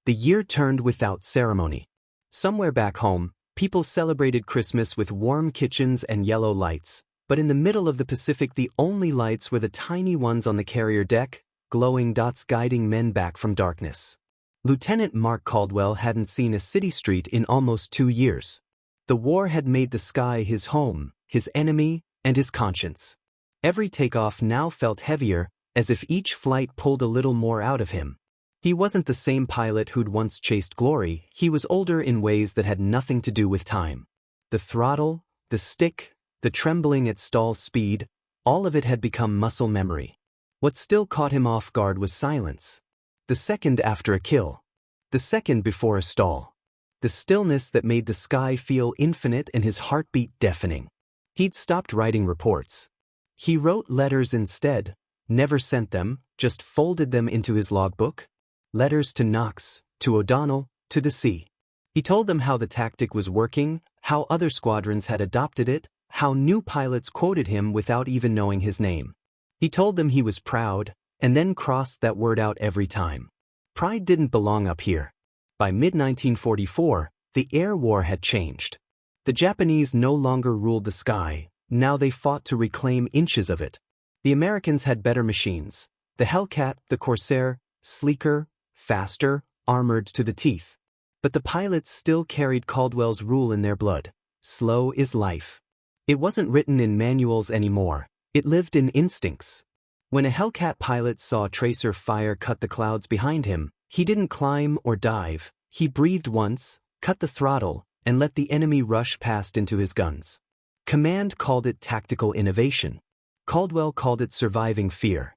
The year turned without ceremony. Somewhere back home, people celebrated Christmas with warm kitchens and yellow lights, but in the middle of the Pacific the only lights were the tiny ones on the carrier deck, glowing dots guiding men back from darkness. Lieutenant Mark Caldwell hadn't seen a city street in almost 2 years. The war had made the sky his home, his enemy, and his conscience. Every takeoff now felt heavier, as if each flight pulled a little more out of him. He wasn't the same pilot who'd once chased glory, he was older in ways that had nothing to do with time. The throttle, the stick, the trembling at stall speed, all of it had become muscle memory. What still caught him off guard was silence. The second after a kill. The second before a stall. The stillness that made the sky feel infinite and his heartbeat deafening. He'd stopped writing reports. He wrote letters instead, never sent them, just folded them into his logbook. Letters to Knox, to O'Donnell, to the sea. He told them how the tactic was working, how other squadrons had adopted it, how new pilots quoted him without even knowing his name. He told them he was proud, and then crossed that word out every time. Pride didn't belong up here. By mid-1944, the air war had changed. The Japanese no longer ruled the sky, now they fought to reclaim inches of it. The Americans had better machines. The Hellcat, the Corsair, sleeker, faster, armored to the teeth. But the pilots still carried Caldwell's rule in their blood. Slow is life. It wasn't written in manuals anymore, it lived in instincts. When a Hellcat pilot saw a tracer fire cut the clouds behind him, he didn't climb or dive, he breathed once, cut the throttle, and let the enemy rush past into his guns. Command called it tactical innovation. Caldwell called it surviving fear.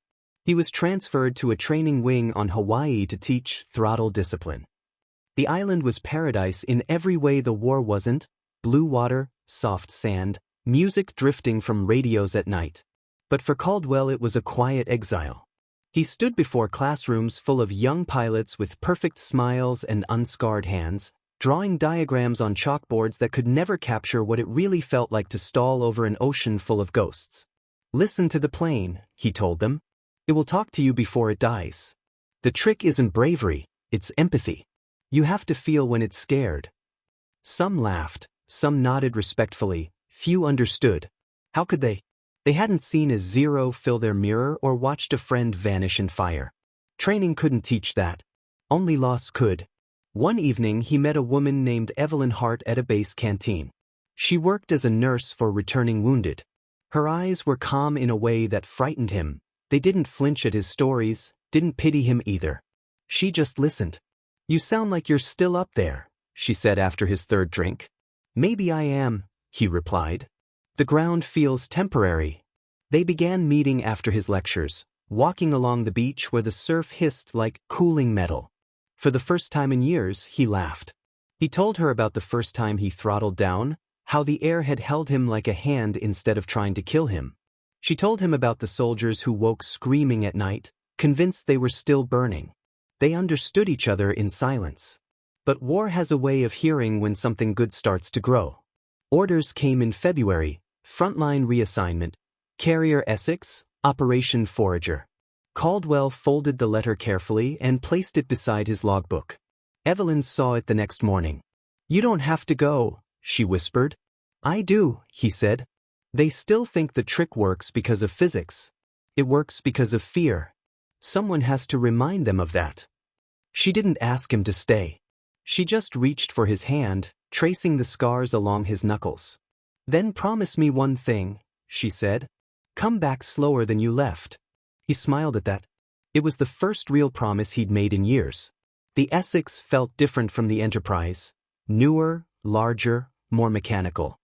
He was transferred to a training wing on Hawaii to teach throttle discipline. The island was paradise in every way the war wasn't: blue water, soft sand, music drifting from radios at night. But for Caldwell it was a quiet exile. He stood before classrooms full of young pilots with perfect smiles and unscarred hands, drawing diagrams on chalkboards that could never capture what it really felt like to stall over an ocean full of ghosts. "Listen to the plane," he told them. "It will talk to you before it dies. The trick isn't bravery, it's empathy. You have to feel when it's scared." Some laughed, some nodded respectfully, few understood. How could they? They hadn't seen a zero fill their mirror or watched a friend vanish in fire. Training couldn't teach that. Only loss could. One evening he met a woman named Evelyn Hart at a base canteen. She worked as a nurse for returning wounded. Her eyes were calm in a way that frightened him. They didn't flinch at his stories, didn't pity him either. She just listened. "You sound like you're still up there," she said after his third drink. "Maybe I am," he replied. "The ground feels temporary." They began meeting after his lectures, walking along the beach where the surf hissed like cooling metal. For the first time in years, he laughed. He told her about the first time he throttled down, how the air had held him like a hand instead of trying to kill him. She told him about the soldiers who woke screaming at night, convinced they were still burning. They understood each other in silence. But war has a way of hearing when something good starts to grow. Orders came in February: frontline reassignment, Carrier Essex, Operation Forager. Caldwell folded the letter carefully and placed it beside his logbook. Evelyn saw it the next morning. "You don't have to go," she whispered. "I do," he said. "They still think the trick works because of physics. It works because of fear. Someone has to remind them of that." She didn't ask him to stay. She just reached for his hand, tracing the scars along his knuckles. "Then promise me one thing," she said. "Come back slower than you left." He smiled at that. It was the first real promise he'd made in years. The Essex felt different from the Enterprise. Newer, larger, more mechanical.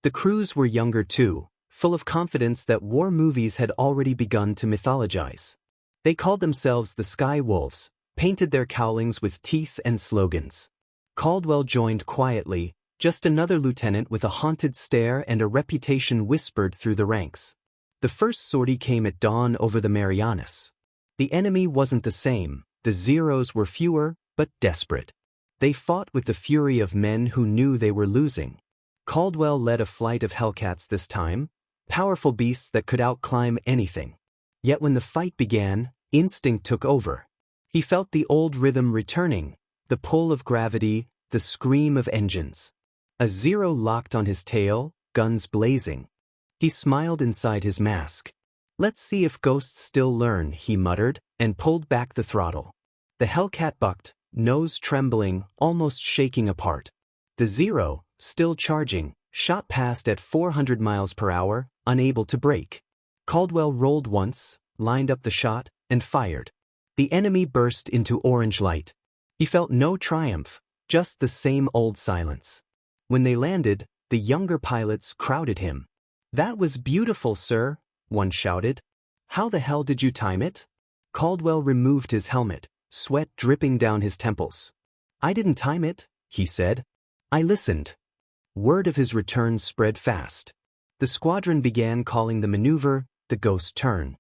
The crews were younger too, full of confidence that war movies had already begun to mythologize. They called themselves the Sky Wolves, painted their cowlings with teeth and slogans. Caldwell joined quietly, just another lieutenant with a haunted stare and a reputation whispered through the ranks. The first sortie came at dawn over the Marianas. The enemy wasn't the same, the Zeros were fewer, but desperate. They fought with the fury of men who knew they were losing. Caldwell led a flight of Hellcats this time, powerful beasts that could outclimb anything. Yet when the fight began, instinct took over. He felt the old rhythm returning, The pull of gravity, the scream of engines. A Zero locked on his tail, guns blazing. He smiled inside his mask. "Let's see if ghosts still learn," he muttered, and pulled back the throttle. The Hellcat bucked, nose trembling, almost shaking apart. The Zero, still charging, shot past at 400 miles per hour, unable to brake. Caldwell rolled once, lined up the shot, and fired. The enemy burst into orange light. He felt no triumph, just the same old silence. When they landed, the younger pilots crowded him. "That was beautiful, sir," one shouted. "How the hell did you time it?" Caldwell removed his helmet, sweat dripping down his temples. "I didn't time it," he said. "I listened." Word of his return spread fast. The squadron began calling the maneuver the Ghost Turn.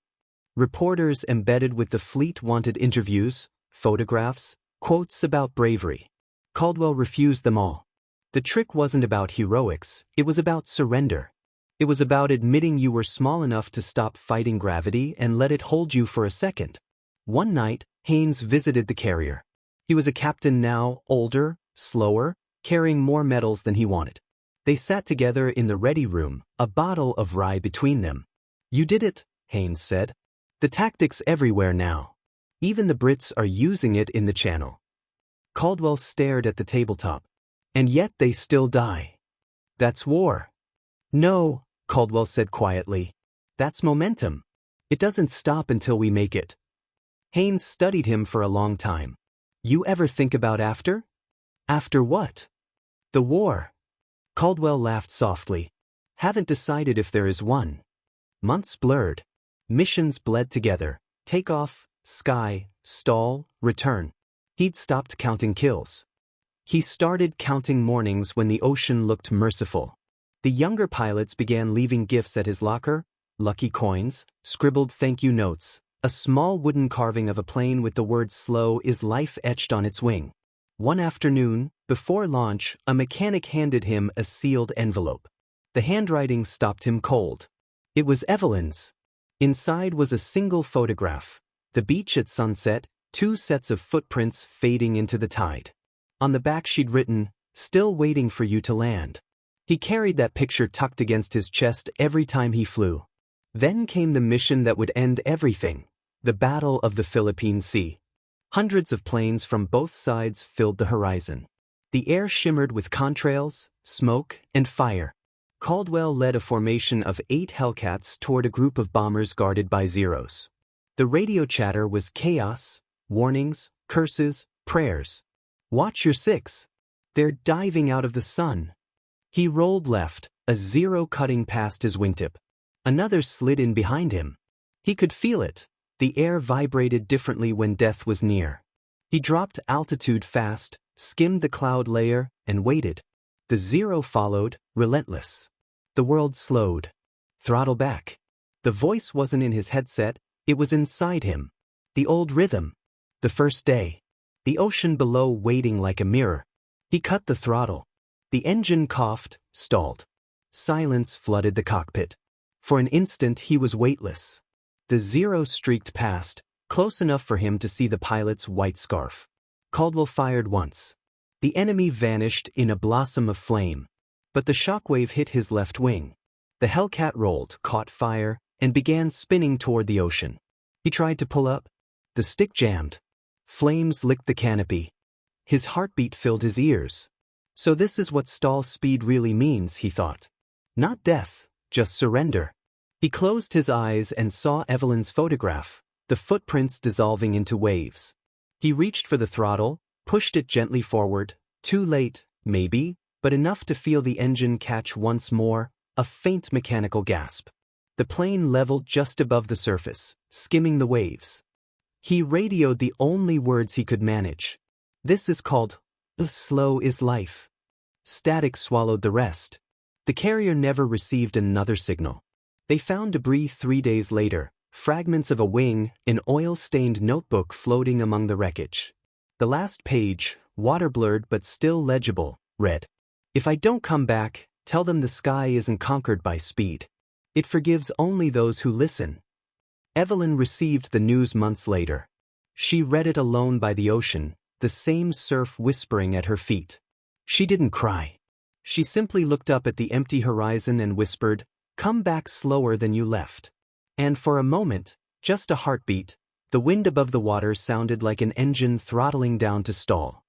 Reporters embedded with the fleet wanted interviews, photographs, quotes about bravery. Caldwell refused them all. The trick wasn't about heroics, it was about surrender. It was about admitting you were small enough to stop fighting gravity and let it hold you for a second. One night, Haynes visited the carrier. He was a captain now, older, slower, carrying more medals than he wanted. They sat together in the ready room, a bottle of rye between them. "You did it," Haynes said. "The tactic's everywhere now. Even the Brits are using it in the Channel." Caldwell stared at the tabletop. "And yet they still die. That's war." "No," Caldwell said quietly. "That's momentum. It doesn't stop until we make it." Haynes studied him for a long time. "You ever think about after?" "After what?" "The war." Caldwell laughed softly. "Haven't decided if there is one." Months blurred. Missions bled together. Takeoff, sky, stall, return. He'd stopped counting kills. He started counting mornings when the ocean looked merciful. The younger pilots began leaving gifts at his locker, lucky coins, scribbled thank you notes, a small wooden carving of a plane with the word "slow is life" etched on its wing. One afternoon, before launch, a mechanic handed him a sealed envelope. The handwriting stopped him cold. It was Evelyn's. Inside was a single photograph. The beach at sunset, 2 sets of footprints fading into the tide. On the back she'd written, "Still waiting for you to land." He carried that picture tucked against his chest every time he flew. Then came the mission that would end everything, the Battle of the Philippine Sea. Hundreds of planes from both sides filled the horizon. The air shimmered with contrails, smoke, and fire. Caldwell led a formation of 8 Hellcats toward a group of bombers guarded by Zeros. The radio chatter was chaos, warnings, curses, prayers. "Watch your 6. They're diving out of the sun." He rolled left, a Zero cutting past his wingtip. Another slid in behind him. He could feel it. The air vibrated differently when death was near. He dropped altitude fast, skimmed the cloud layer, and waited. The Zero followed, relentless. The world slowed. "Throttle back." The voice wasn't in his headset, it was inside him. The old rhythm. The first day. The ocean below waiting like a mirror. He cut the throttle. The engine coughed, stalled. Silence flooded the cockpit. For an instant he was weightless. The Zero streaked past, close enough for him to see the pilot's white scarf. Caldwell fired once. The enemy vanished in a blossom of flame. But the shockwave hit his left wing. The Hellcat rolled, caught fire, and began spinning toward the ocean. He tried to pull up. The stick jammed. Flames licked the canopy. His heartbeat filled his ears. So this is what stall speed really means, he thought. Not death, just surrender. He closed his eyes and saw Evelyn's photograph, the footprints dissolving into waves. He reached for the throttle, pushed it gently forward, too late, maybe, but enough to feel the engine catch once more, a faint mechanical gasp. The plane leveled just above the surface, skimming the waves. He radioed the only words he could manage. "This is called, slow is life." Static swallowed the rest. The carrier never received another signal. They found debris 3 days later, fragments of a wing, an oil-stained notebook floating among the wreckage. The last page, water-blurred but still legible, read, "If I don't come back, tell them the sky isn't conquered by speed. It forgives only those who listen." Evelyn received the news months later. She read it alone by the ocean, the same surf whispering at her feet. She didn't cry. She simply looked up at the empty horizon and whispered, "Come back slower than you left." And for a moment, just a heartbeat, the wind above the water sounded like an engine throttling down to stall.